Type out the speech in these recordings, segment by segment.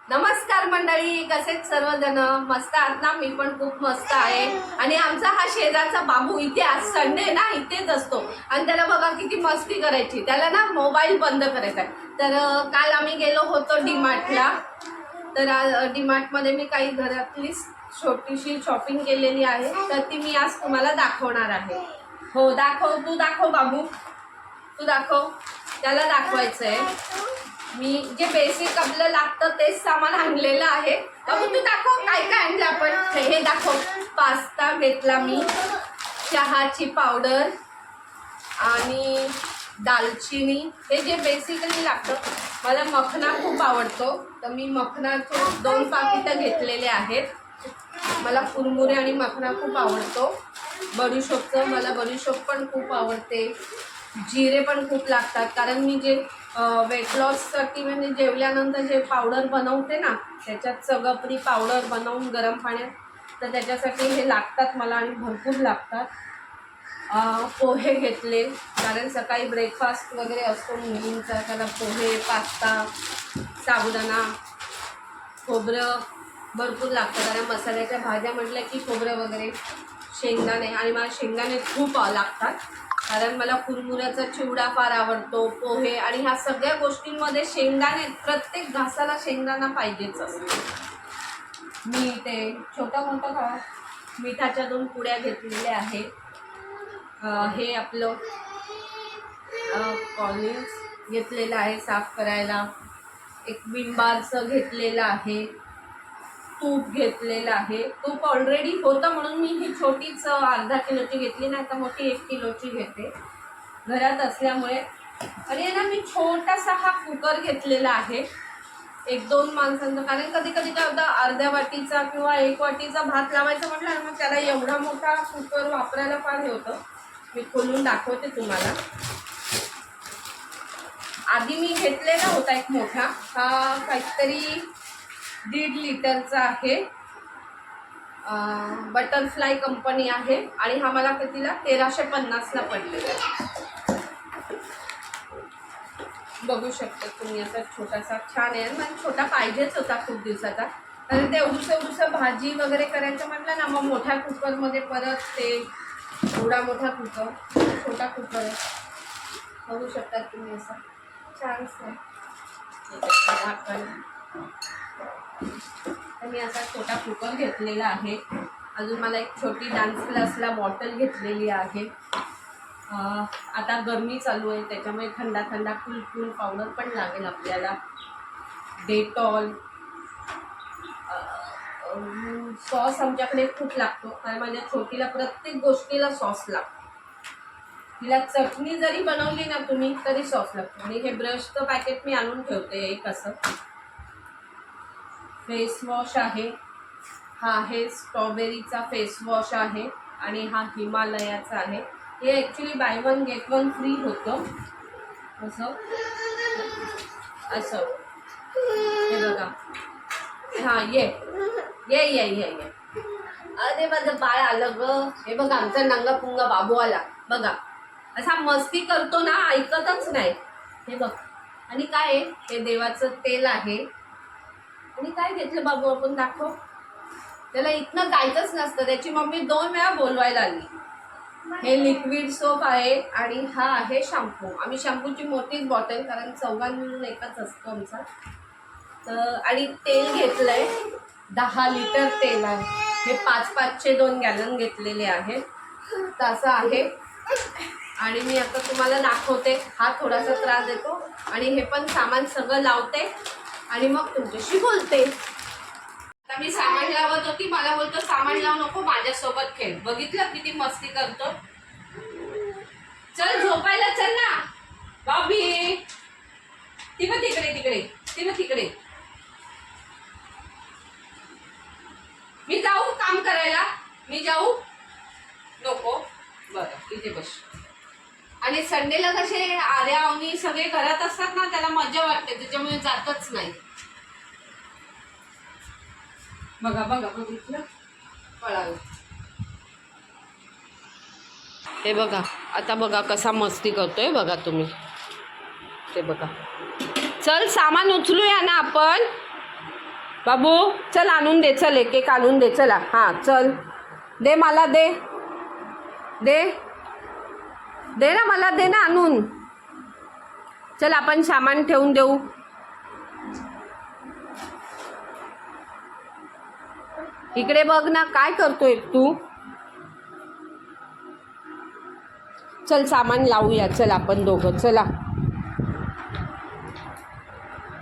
नमस्कार मंडळी, कसेच सर्वजण मस्त आहात ना? मी पण खूप मस्त आहे. आणि आमचा हा शेजारचा बाबू इथे आज संडे ना इथेच असतो आणि त्याला बघा किती मस्ती करायची. त्याला ना मोबाईल बंद करायचा आहे. तर काल आम्ही गेलो होतो डीमार्टला. तर डीमार्टमध्ये मी काही घरातली छोटीशी शॉपिंग केलेली आहे, तर ती मी आज तुम्हाला दाखवणार आहे. हो दाखव, तू दाखव बाबू, तू दाखव. त्याला दाखवायचं आहे. मी जे बेसिक आपलं लागतं तेच सामान आणलेलं आहे. बाबू तू दाखव काय काय आणलं आपण. हे दाखव, पास्ता घेतला मी, चहाची पावडर आणि दालचिनी, हे जे बेसिकली लागतं. मला मखना खूप आवडतो, तर मी मखनाचे 2 पाकिटं घेतलेले आहेत. मला कुरमुरे आणि मखना खूप आवडतो. बडीशोपचं, मला बडीशोप पण खूप आवडते. जिरे पण खूप लागतात, कारण मी जे वेट लॉससाठी म्हणजे जेवल्यानंतर जे पावडर बनवते ना, त्याच्यात सगळपरी पावडर बनवून गरम पाण्यात, तर त्याच्यासाठी हे लागतात मला आणि भरपूर लागतात. पोहे घेतले, कारण सकाळी ब्रेकफास्ट वगैरे असतो मुलींचा, त्याला पोहे, पास्ता, साबुदाणा, खोबरं भरपूर लागतं, कारण मसाल्याच्या भाज्या म्हटल्या की खोबरं वगैरे, शेंगदाणे, आणि मला शेंगदाणे खूप लागतात, कारण मला कुरमुऱ्याचा चिवडा फार आवडतो, पोहे, आणि ह्या सगळ्या गोष्टींमध्ये शेंगदाणे, प्रत्येक घासाला शेंगदाणा पाहिजेच असतो. मीठ आहे, छोटं मोठं मिठाच्या 2 पुड्या घेतलेल्या आहेत. हे आपलं कॉलिन्स घेतलेलं आहे साफ करायला. एक विम-बारचं घेतलेलं आहे. तूप घेतलेलं आहे. तूप ऑलरेडी होतं म्हणून मी ही छोटीच अर्धा किलोची घेतली, नाही तर मोठी 1 किलोची घेते घरात असल्यामुळे. आणि ना मी छोटासा हा कुकर घेतलेला आहे 1-2 माणसांचा, कारण कधी कधी काय होतं, अर्ध्या वाटीचा किंवा 1 वाटीचा भात लावायचा म्हटलं ना, मग त्याला एवढा मोठा कुकर वापरायला फार हे होतं. मी खोलून दाखवते तुम्हाला. आधी मी घेतलेला होता एक मोठा, हा काहीतरी 1.5 लिटरचा आहे. बटरफ्लाय कंपनी आहे, आणि हा मला कितीला 1350ला पडलेला आहे. बघू शकता तुम्ही, असा छोटासा छान आहे. मला छोटा पाहिजेच होता खूप दिवसाचा, कारण ते एवढूसं भाजी वगैरे करायचं म्हटलं ना, मग मोठ्या कुकरमध्ये परत ते एवढा मोठा कुकर, छोटा कुकर आहे. बघू शकता तुम्ही, असा छानच आहे. तर मी असा छोटा कुकर घेतलेला आहे. अजून मला एक छोटी डान्स क्लासला बॉटल घेतलेली आहे. आता गरमी चालू आहे, त्याच्यामुळे थंडा थंडा कूल पावडर पण लागेल आपल्याला. डेटॉल, सॉस आमच्याकडे खूप लागतो, कारण माझ्या छोटीला प्रत्येक गोष्टीला सॉस लागतो. तिला चटणी जरी बनवली ना तुम्ही तरी सॉस लागतो. आणि हे ब्रशचं पॅकेट मी आणून ठेवते एक असं. फेस वॉश आहे, हा आहे स्ट्रॉबेरीचा फेस वॉश आहे, आणि हा हिमालयाचा आहे. हे ॲक्च्युली बाय 1 गेट 1 फ्री होतं. असं असं हे बघा. हां ये ये ये ये ये अरे माझं बाळ आलं ग. हे बघा, आमचा नंगा पुंगा बाबू आला बघा. असा मस्ती करतो ना, ऐकतच नाही. हे बघ. आणि काय आहे, हे देवाचं तेल आहे. आणि काय घेतलं बाबू आपण, दाखव. त्याला इथनं जायचंच नसतं, त्याची मम्मी 2 वेळा बोलवायला आली. हे लिक्विड सोप आहे, आणि हा आहे शॅम्पू. आम्ही शॅम्पूची मोठीच बॉटल, कारण 4 मिळून एकच असतो आमचा. तर आणि तेल घेतलंय 10 लिटर तेल आहे. हे 5-5चे 2 गॅलन घेतलेले आहेत. तर असं आहे. आणि मी आता तुम्हाला दाखवते. हा थोडासा त्रास देतो, आणि हे पण सामान सगळं लावते आणि मग तुमच्याशी बोलते. आता मी सामान लावत होती, मला बोलतो सामान लावू नको, माझ्यासोबत खेळ. बघितलं किती मस्ती करतो. चल झोपायला चल ना बाबी. ती पण तिकडे तिकडे, ती पण तिकडे. मी जाऊ काम करायला, मी जाऊ नको. बरं इथे बस. आणि संडेला कसे आर्या अवनी सगळे घरात असतात ना, त्याला मजा वाटते, त्याच्यामुळे जातच नाही. बघा बघा बघितलं, पळालं. हे बघा, आता बघा कसा मस्ती करतोय बघा तुम्ही. ते बघा. चल सामान उचलूया ना आपण. बाबू चल आणून दे, चल एक एक आणून दे, चला हां चल दे मला, दे दे दे ना मला, दे ना आणून. चल आपण सामान ठेवून देऊ. इकडे बघ ना, काय करतोय तू. चल सामान लावूया, चल आपण दोघं, चला.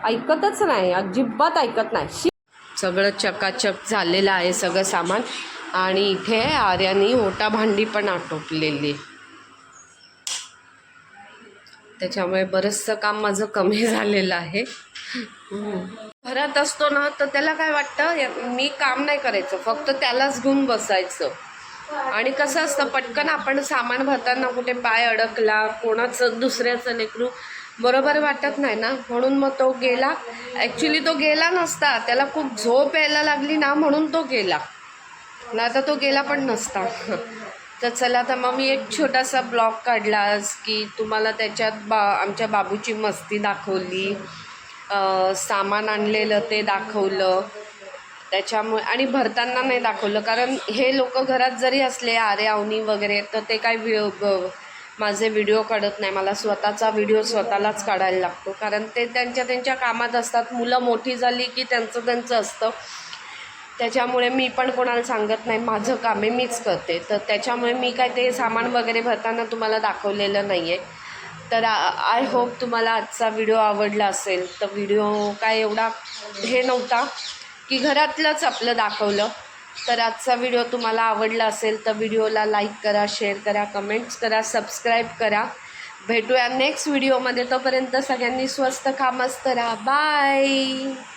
ऐकतच नाही, अजिबात ऐकत नाही. सगळं चकाचक झालेलं आहे सगळं सामान. आणि इथे आर्यानी ओटा भांडी पण आटोपलेली, त्याच्यामुळे बरंचसं काम माझं कमी झालेलं आहे. घरात असतो ना तर त्याला काय वाटतं, मी काम नाही करायचं, फक्त त्यालाच घेऊन बसायचं. आणि कसं असतं, पटकन आपण सामान भरताना कुठे पाय अडकला, कोणाचं दुसऱ्याचं लेकरू बरोबर वाटत नाही ना, म्हणून मग तो गेला. ॲक्च्युली तो गेला नसता, त्याला खूप झोप यायला लागली ना म्हणून तो गेला, नाही तर तो गेला पण नसता. तर चला, तर मग मी एक छोटासा ब्लॉग काढला आज, की तुम्हाला त्याच्यात आमच्या बाबूची मस्ती दाखवली, सामान आणलेलं ते दाखवलं त्याच्यामुळे. आणि भरताना नाही दाखवलं, कारण हे लोक घरात जरी असले, आरे अवनी वगैरे, तर ते काय माझे व्हिडिओ काढत नाही. मला स्वतःचा व्हिडिओ स्वतःलाच काढायला लागतो, कारण ते त्यांच्या कामात असतात. मुलं मोठी झाली की त्यांचं असतं, त्याच्यामुळे मी पण कोणाला सांगत नाही, माझं काम आहे, मीच करते. तर त्याच्यामुळे मी काय ते सामान वगैरे भरताना तुम्हाला दाखवलेलं नाही आहे. तर आय होप तुम्हाला आजचा व्हिडिओ आवडला असेल. तर व्हिडिओ काय एवढा हे नव्हता, की घरातलंच आपलं दाखवलं. तर आजचा व्हिडिओ तुम्हाला आवडला असेल तर व्हिडिओला लाईक करा, शेअर करा, कमेंट्स करा, सबस्क्राईब करा. भेटूया नेक्स्ट व्हिडिओमध्ये. तोपर्यंत सगळ्यांनी स्वस्त खा, मस्त राहा. बाय.